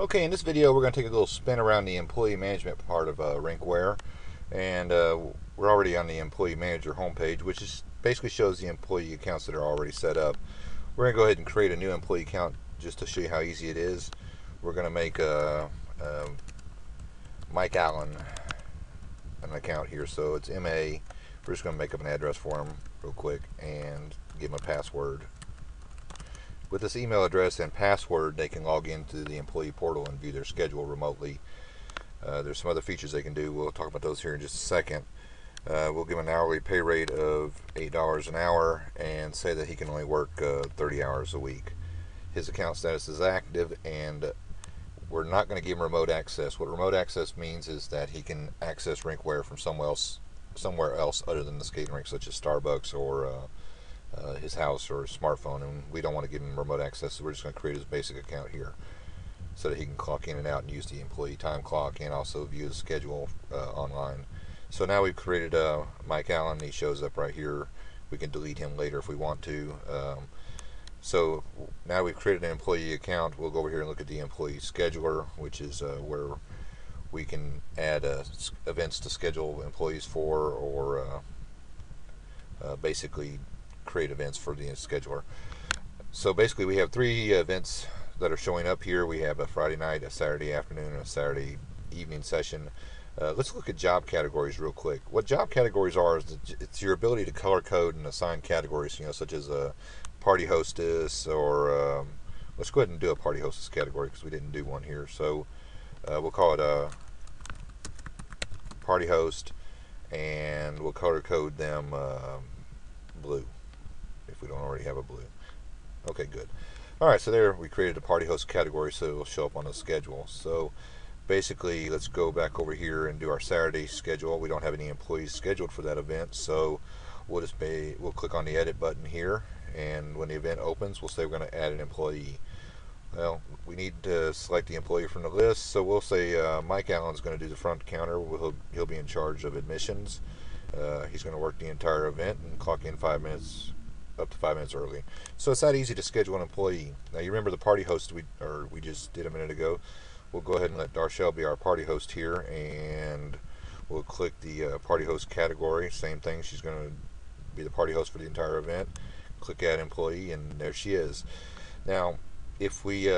Okay, in this video we're going to take a little spin around the employee management part of Rinkware, and we're already on the employee manager homepage, which is basically shows the employee accounts that are already set up. We're going to go ahead and create a new employee account just to show you how easy it is. We're going to make Mike Allen an account here, so it's MA. We're just going to make up an address for him real quick and give him a password. With this email address and password, they can log into the employee portal and view their schedule remotely. There's some other features they can do. We'll talk about those here in just a second. We'll give him an hourly pay rate of $8 an hour and say that he can only work 30 hours a week. His account status is active, and we're not going to give him remote access. What remote access means is that he can access Rinkware from somewhere else other than the skating rink, such as Starbucks or his house or his smartphone, and we don't want to give him remote access, so we're just going to create his basic account here so that he can clock in and out and use the employee time clock and also view his schedule online. So now we've created Mike Allen. He shows up right here. We can delete him later if we want to. So now we've created an employee account. We'll go over here and look at the employee scheduler, which is where we can add events to schedule employees for, or basically create events for the scheduler. So basically we have three events that are showing up here. We have a Friday night, a Saturday afternoon, and a Saturday evening session. Let's look at job categories real quick. What job categories are is it's your ability to color code and assign categories, such as a party hostess, or let's go ahead and do a party hostess category because we didn't do one here. So we'll call it a party host, and we'll color code them blue if we don't already have a blue. Okay, good. Alright, so there we created a party host category, so it will show up on the schedule. So basically, let's go back over here and do our Saturday schedule. We don't have any employees scheduled for that event, so we'll click on the edit button here, and when the event opens, we'll say we're going to add an employee. Well, we need to select the employee from the list, so we'll say Mike Allen's going to do the front counter. He'll be in charge of admissions. He's going to work the entire event and clock in up to 5 minutes early. So it's that easy to schedule an employee. Now you remember the party host we just did a minute ago. We'll go ahead and let Darshell be our party host here, and we'll click the party host category. Same thing, she's going to be the party host for the entire event. Click add employee, and there she is. Now if we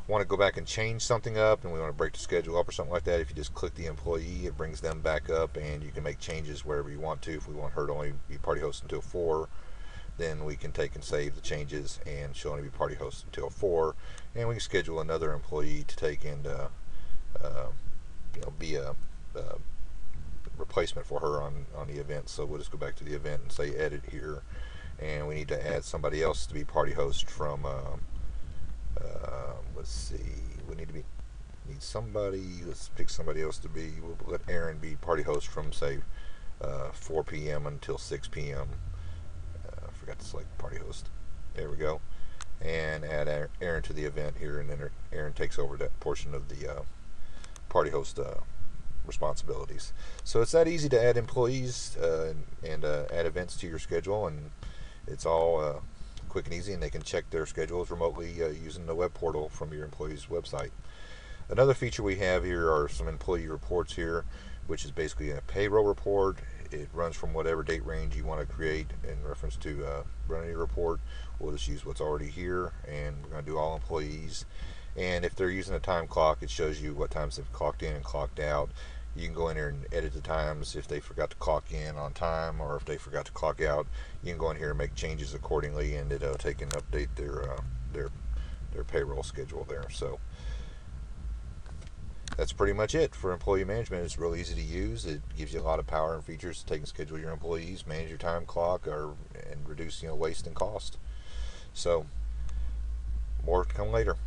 want to go back and change something up, and we want to break the schedule up or something like that, if you just click the employee, it brings them back up, and you can make changes wherever you want to. If we want her to only be party host until 4, then we can take and save the changes, and she'll only be party host until 4, and we can schedule another employee to take and be a replacement for her on the event. So we'll just go back to the event and say edit here, and we need to add somebody else to be party host from let's see, we need somebody. Let's pick somebody else to be. We'll let Aaron be party host from, say, 4 p.m. until 6 p.m. I forgot to select party host. There we go. And add Aaron to the event here, and then Aaron takes over that portion of the party host responsibilities. So it's that easy to add employees and add events to your schedule, and it's all quick and easy, and they can check their schedules remotely using the web portal from your employee's website. Another feature we have here are some employee reports here, which is basically a payroll report. It runs from whatever date range you want to create in reference to running your report. We'll just use what's already here, and we're going to do all employees. And if they're using a time clock, it shows you what times they've clocked in and clocked out. You can go in here and edit the times if they forgot to clock in on time, or if they forgot to clock out. You can go in here and make changes accordingly, and it'll take and update their payroll schedule there. So that's pretty much it for employee management. It's real easy to use. It gives you a lot of power and features to take and schedule your employees, manage your time clock, and reduce waste and cost. So more to come later.